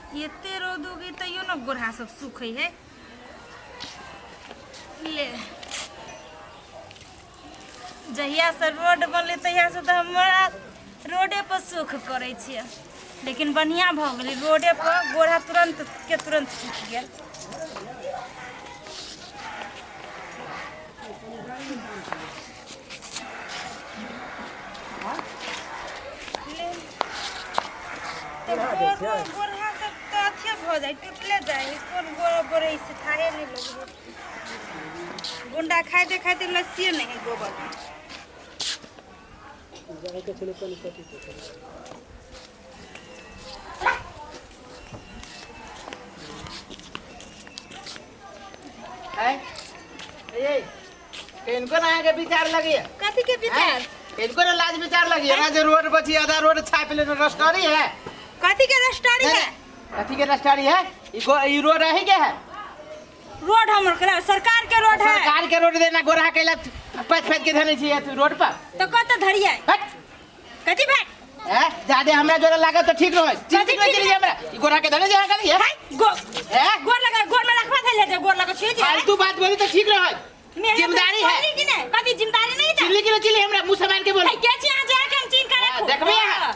एते रोद उगी तैयो न गोरहा सब सूखे है। ले जहिया से रोड बनले तहिया से तो हमारा रोडे पर सुख करे छियै, लेकिन बढ़िया भ गेलै। रोडे पर गोरहा तुरंत के तुरंत सूख गेल। गोरहा सब तो अच्छे भ जाए, टूटले जाए। कौन गोरा बोरे से खाए नहीं लोग। गुंडा खाते खाते लस्सी नहीं है गोबर इनको ना के विचार लगी है। कथी के विचार? इनको ना लाज विचार लगी है ना, जो रोड बची आधा रोड छाप ले रस्टोरी है। कथी के रस्टोरी है? कथी के रस्टोरी है? ई रोड है क्या है? रोड हमर सरकार के रोड है। सरकार के रोड देना गोरा कैला पच पच के धने छिए तू रोड पर। तो कत धरिए? कथी भाई? ज्यादा हमरा जोरा लागे तो ठीक रहो। ठीक नहीं चली हमरा। ई गोरा के धने जा करी है। गोर लगा, गोर में रखवा दे ले, गोर लगा छे जे। फालतू बात बोली तो ठीक रहो। जिम्मेदारी है कि नहीं? कथी जिम्मेदारी नहीं था? चिल्ली की चिल्ली हमरा मुंह संभाल के बोल। के छी आ जा के हम चीन कर रखो। देखबे यहां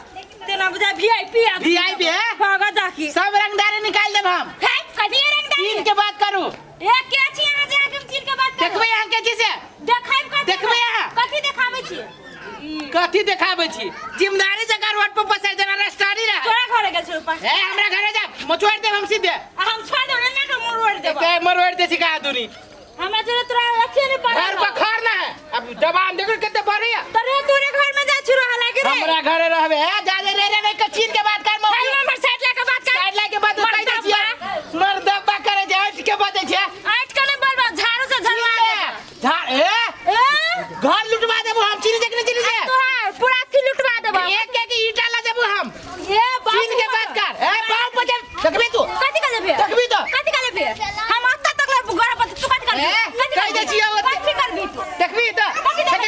तेना बुझा वीआईपी है। वीआईपी है। भागा जाकी सब रंगदारी निकाल देब हम। है कथी रंगदारी? चीन के बात करू। ए के छी आ जा के हम चीन के बात करू। देखबे यहां के चीज है। देखाइब कथी? देखबे यहां कथी देखाबै छी? कथी देखाबै छी? जिम्मेदारी जगह रोड पर पसार देना रस्टारी रहा। तोरा घरे गेल छ ऊपर। ए हमरा घरे जा मचोड़ देब हम सीधे। हम छोड़ दो ना के मोड़ देब। के मरोड़ दे सिखा दूनी। हमरा जरे तोरा अच्छे नहीं पड़ा। घर पर खार ना है। अब जवान देखो कितने बड़ी है। तोरे तोरे घर में जा छु रहा लागे रे। हमरा घरे रहबे है। जा रे रे के चीन के बात कर। भाई नंबर साइड ला के बात कर। साइड ला के बात कहि दै छियै। मर्दबा करे जे हट के बात छै। आठ के नहीं बोलबा, झाड़ू से झलवा दे। झाड़ घर लुटवा देबो हम। चीनी देखने चली से तोहार पूरा की लुटवा देबो। एक एक ईटा ला देबो हम। ए चीन के बात कर। ए बाप पचे देखबी तू। कथी कर लेबे? देखबी तो कथी कर लेबे? हम अत्ता तक ले घर पर तू कथी कर लेबे? कहि दै छियै कथी करबी तू? देखबी तो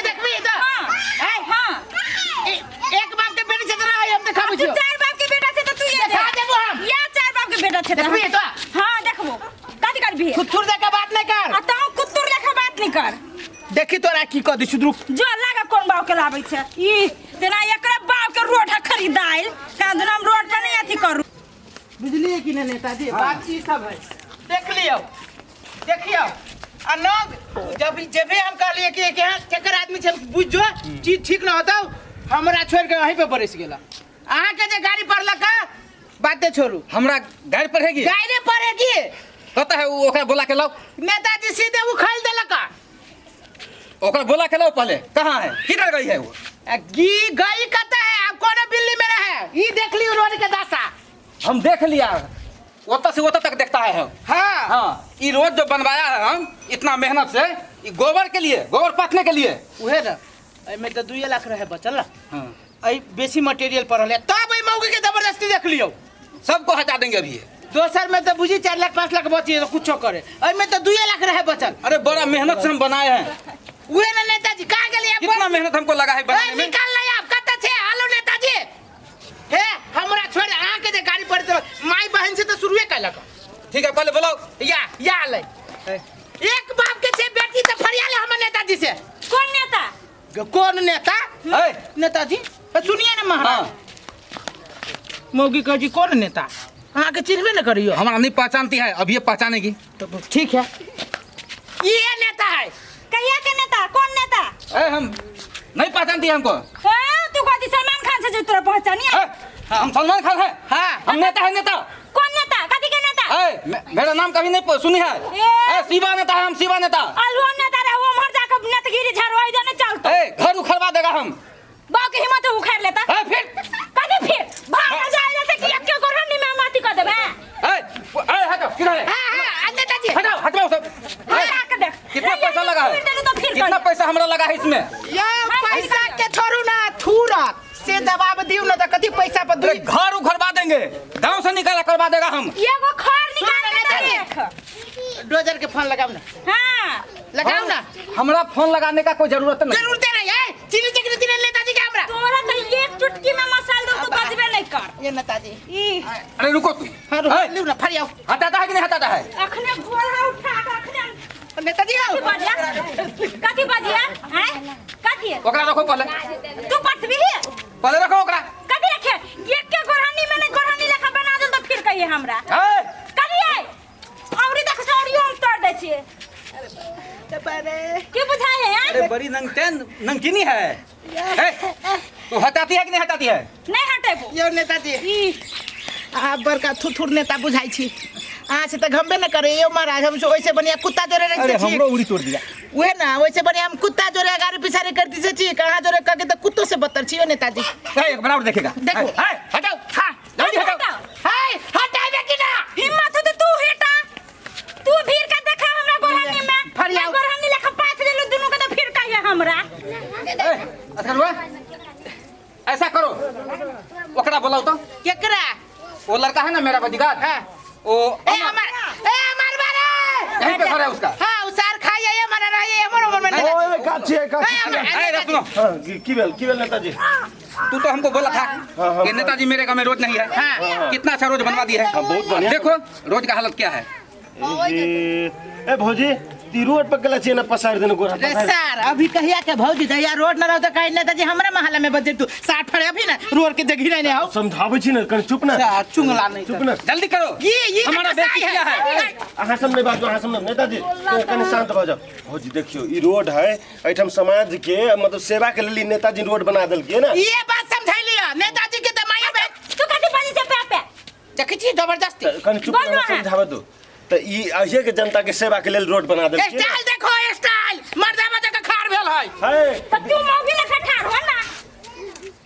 देखबी तो। हां हां एक बाप के बेटी से रहा हम देखाबै तू छियै। चार बाप के बेटा से तो तू ये देखा देबो हम। या चार बाप के बेटा से देखबी तो। हां देखबो। कथी करबी? खुद देख के बात नहीं कर। आ तू कुत्तुर लेखा बात नहीं कर। देखी तोरा की क दी सुद्रुक। जो लागा कोन बाव के लाबै छै? ई तेना एकरा बाव के रोड है खरीदाइल। का हम रोड पर नहीं अथी करू। बुझलिए कि नहीं नेताजी? बात ई सब है। देख लियो देखियो अनग जब हम कहलिए कि यहाँ चक्कर आदमी छै बुझ जो चीज ठीक न होता हमरा छोड़ के वहीं पे बरस गेला। अहाँ के जे गाड़ी पड़लक बातें छोड़ू। हमरा गाड़ी पड़ेगी गाड़ी पड़ेगी पता है ओकरा बोला के लाओ। नेताजी सीधे उखल देलक। ओकरा बोला के लाओ पहले। कहाँ है किधर गई है वो? गई कहता है आप कौन बिल्ली में रहे। ई देख लियो रोड के दशा। हम देख लिया ओता से ओता तक देखता है हम। हाँ हाँ ये रोड जो बनवाया है हम इतना मेहनत से ये गोबर के लिए गोबर पाथने के लिए उहे ना एमे तो 2 लाख रहे बचल ना। हाँ आई बेसी मटेरियल पड़ल है तब आई मौके के जबरदस्ती देख लियो। सबको हटा देंगे अभी। दोसर में तो बुझी 4 लाख 5 लाख बची तो कुछ करे। एमे तो 2 लाख रहे बचल। अरे बड़ा मेहनत से हम बनाए हैं। उहे ना नेताजी कहाँ गेलिए? कितना मेहनत हमको लगा है बनाने में। निकाल ले आप कत छे। हेलो नेताजी हे हमरा छोड़ आ के जे गाड़ी पर माई बहन से तो शुरुए कैलक। ठीक है पहले बुलाओ। या ले एक बाप के छे बेटी तो फरिया ले हम नेताजी से। कौन नेता? कौन नेता? है नेताजी सुनिए ना महाराज। मौगी कह जी कौन नेता? अहाँ के चिन्हबे न करियो। हमारा नहीं पहचानती है अब ये पहचानेगी। तो ठीक है ये नेता है। कहिया के नेता? कौन नेता? हम नहीं पहचानती है हमको। तू कहती सलमान खान से जो तोरा पहचानी है? हम सलमान खान है। हाँ हम नेता है नेता। कौन नेता? कथी के नेता? मेरा नाम कभी नहीं सुनी है। शिवा नेता है हम शिवा नेता। अलवा नेता रे वो मर जाकर नेतगिरी झरवाई देने चलतो। घर उखड़वा देगा हम। बाप की हिम्मत उखाड़ लेता। फिर कथी फिर भाग जाए जैसे कि एक को रंडी में माटी कर देबे। हटो किधर है? हाँ नेताजी हटाओ हटाओ सब। आके देख कितना पैसा लगा है? कितना पैसा हमरा लगा है इसमें? ये पैसा के छोड़ू ना थूरा से जवाब दियो ना तो कथी पैसा पर अरे घर उखड़वा देंगे गांव से निकाला करवा देगा हम। एगो खर निकाल के देख। डोजर के फोन लगाओ ना। हां लगाओ ना। हमरा फोन लगाने का कोई जरूरत नहीं। जरूरत नहीं है। चिनी चिनी नेताजी के हमरा तोरा तो एक चुटकी में मसाल दो तो बचबे नहीं कर ये नेताजी ई अरे रुको तू हाँ है? लियो ना फरियाओ हटाता है कि नहीं हटाता है? अखने घोड़ा उठा के अखने नेताजी आओ कथी बजिया हैं कथी है ओकरा रखो पहले, तू पटवी है पहले रखो ओकरा। कथी रखे एक के गोरहनी में गोरहनी लेखा बना दल तो फिर कहिए हमरा है? कथी है औरी देख सौरियो हम तोड़ दे छिए की बुझाए है अरे बड़ी नंगचीनी है। तू हटाती है कि नहीं हटाती है? नहीं हटेबो यो नेताजी ई आ बड़का थुथुर नेता बुझाई छी आज से त घम्बे न करे यो महाराज हम सो वैसे बढ़िया कुत्ता जोरे रख अरे छी हमरो उड़ी तोड़ दिया। उहे ना वैसे बढ़िया हम कुत्ता जोरे आगे पिछारे करती से छी कहां जोरे का के त कुत्तों से बदतर छी यो नेताजी एक बनावट देखेगा। देखो। है, हटाओ। हां जल्दी हटाओ। हाय हटावे कि ना हिम्मत हो तो तू हेटा तू भीड़ का देखा हमरा गोरहनी में फरियाओ। गोरहनी लेखा पाथ लेलु दुनु के तो फिर कहिए हमरा असर हुआ? ऐसा करो, ओकरा बोलाओ तो। केकरा वो लड़का है ना मेरा बॉडीगार्ड, हां वो ए अमर बारे यहीं पे खड़ा है उसका। हां उसार खाइए ये मना रही है हमरो मन में ओए काची है काची है। अरे सुनो, हाँ की बेल नेताजी। तू तो हमको बोला था हाँ। कि नेताजी मेरे गाँव में रोड नहीं है। हाँ। कितना अच्छा रोड बनवा दी है। बहुत बढ़िया। देखो रोड का हालत क्या है। ए भौजी ती रोड पर गला चाहिए ना पसार देने गोरा रे सर अभी कहिया के भौजी दैया रोड न रहो तो कहीं नेताजी हमरा महल्ला में बजे तू 60 फड़े अभी ना रोड के जगह नहीं हो समझावे छी ना कन चुप ना चुंगला नहीं चुप ना। जल्दी करो, ये हमारा बेटी क्या है। अहाँ सब नहीं बात अहाँ सब नेताजी कने शांत भ जाओ। भौजी देखियो ई रोड है एठम समाज के मतलब सेवा के लिए नेताजी रोड बना देल के ना। ये बात समझाई लिया नेताजी के त माया बे तू कथी बजी से पे देखी छी जबरदस्ती कन चुप बोल ना रहा है। समझावे दो तो ई अहिए के जनता के सेवा के लिए रोड बना देल के। स्टाइल देखो स्टाइल मर्दा मर्दा का खाड़ भेल है है तो तू मौगी लेखा ठाड़ हो ना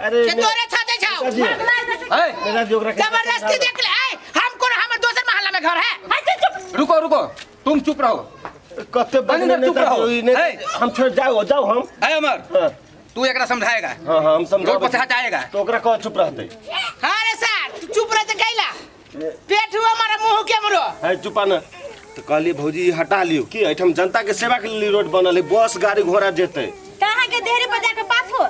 अरे के तोरे छाते जाओ नेताजी है? नेताजी ओकरा के जबरदस्ती देख ले हमको हम दूसरे महल्ला में घर है अच्छा चुप रुको रुको, तुम चुप रहो। कते बनी ना, चुप रहो। है? हम छोड़ जाओ जाओ हम। है अमर, हाँ तू एकरा समझाएगा, हाँ हम समझाओ रोड पर से हटाएगा। तो ओकरा कह चुप रहते हां रे सर तू चुप रह जा कैला पेट हुआ हमारा मुंह के मरो है चुपा ना। तो कहलिए भौजी हटा लियो कि एठम जनता के सेवा के लिए रोड बनल है, बस गाड़ी घोड़ा जेते कहां के देहरी पर जाके पास हो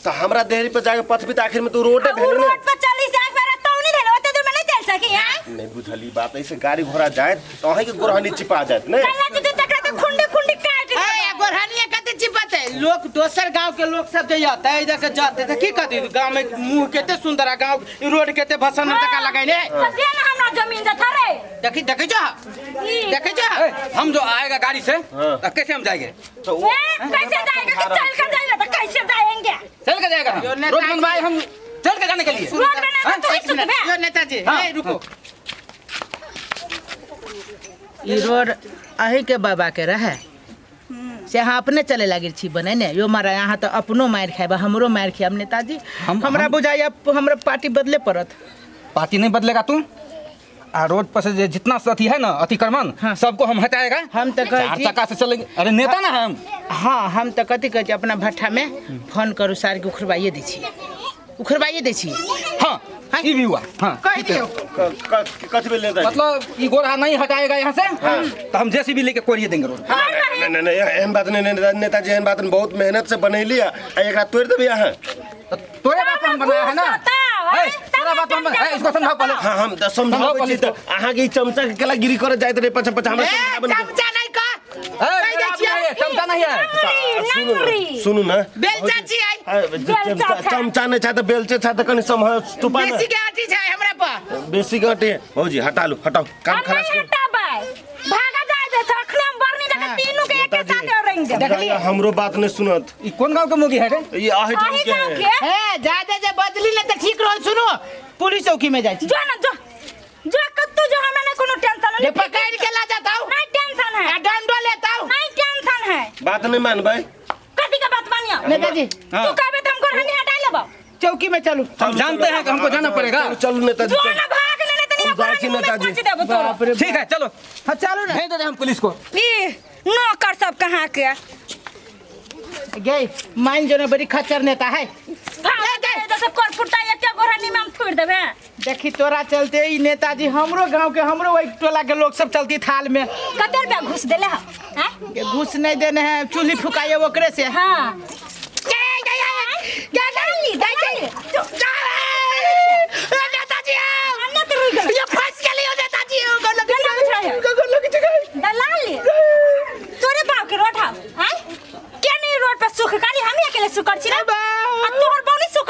तो हमरा देहरी पे जाके पथ भी तो आखिर में तो रोडे उ भेलो ना। रोड पर चली से एक बार तो नहीं रहले ओते दूर में नहीं चल सकी हैं नहीं बुझली बात ऐसे गाड़ी घोड़ा जाए तो अहीं के गोरहनी चिपा जात ने। कल्ला जी तकरा के खुंडी खुंडी काट दे ए गोरहानिया कते चिपते लोग दोसर गांव के लोग सब जे जाते है इधर के जाते थे की कहती गांव में मुंह केते सुंदर है गांव रोड केते भसन में तका लगाइले तो दे ना हमरा जमीन जथा रे देखी देखी जो देखी जो है? हम जो आएगा गाड़ी से हाँ। तो कैसे हम जाएंगे? तो वो कैसे जाएगा कि चल कर जाएगा तो कैसे जाएंगे चल के जाएगा यो हम। नेताजी- रोड बनवाए हम चल के जाने के लिए। रोड में ना तो एक मिनट यो नेताजी हाँ। ए रुको ई रोड अही के बाबा के रहे से हाँ अपने चले लगे छी बने ने यो मारा यहाँ तो अपनो मार खाए हमरो मार खाए नेताजी हमरा बुझाई अब हमरा पार्टी बदले पड़त पार्टी नहीं बदलेगा तू। आ रोड पर से जितना अथी है ना अतिक्रमण हाँ। सबको हम हटाएगा। हम तो कहै चार छी चक्का से चलेंगे। अरे नेता ना हम। हाँ हम तो कथी कहै छी अपना भट्ठा में फोन करू सार के उखड़बाइए दै छी उखड़बाइए दै छी हाँ ये भी हुआ। हाँ कह दियो कथी बेल नेताजी मतलब ये गोरा नहीं हटाएगा यहाँ से तो हम जेसीबी लेके कोरिए देंगे रोड। नहीं नहीं नहीं एहन बात नहीं नेताजी एहन बात बहुत मेहनत से बनैली आ एकरा तोड़ देबे अहाँ। तो तोरे बात पर हम बनाया है ना। है, तोरा बात पर हम बनाया है, इसको समझाओ पहले। हाँ हम तो समझाबै छी तो अहाँ के ई चमचा के केला गिरी करे जाइत रे पछ पछ हमरा चमचा नहीं का है, मेरा अपना है, चमचा नहीं है। सुनु ना बेलचा छी आई चमचा नहीं छ त बेलचे छ त कनि समझ टुपा ना बेसी के आटी छै हमरा पर बेसी गटे भौजी हटा लो हटाओ काम हम खलास नहीं कर। हटाबै भागा जाए दे सखने हम बरनी लगे तीनों के एक साथ रेंग दे देखली हमरो बात नहीं सुनत ये कौन गांव के मुगी है रे? ये आही आही के गांव है। के है जादे जे बदली न त ठीक रहल सुनो पुलिस चौकी में जाई छी जो ना जो कत्तू जो हमें ना कोनो टेंशन जे पकड़ के ला जाता हूं नहीं टेंशन है डंडो लेता हूं नहीं टेंशन है बात नहीं मानबै कथी का बात मानियो नेताजी हाँ। तू कहबे तो हमको रहनी हटा लेबो चौकी में चलो हम जानते हैं कि हमको जाना पड़ेगा। चलो नेताजी जो ना भाग लेने तनी हम जाई छी अपना नेताजी। पहुंच देबो तोरा ठीक है चलो हां चलो ना भेज दे हम पुलिस को। ई नौकर सब कहां के गई मान जो ने बड़ी खच्चर नेता है भाग दे जैसे करपुटा एक के गोरहनी में हम छोड़ देबे देखी तोरा चलते ई नेताजी हमरो गांव के हमरो वही टोला के लोग सब चलती थाल में कते रुपया घुस देले हम हैं के घूस नहीं देने हैं चूल्ही फुकाइए ओकरे से हां क्या डाली ए सुख करी हम अकेले सुख कर छी ना आ तोहर बनी सुख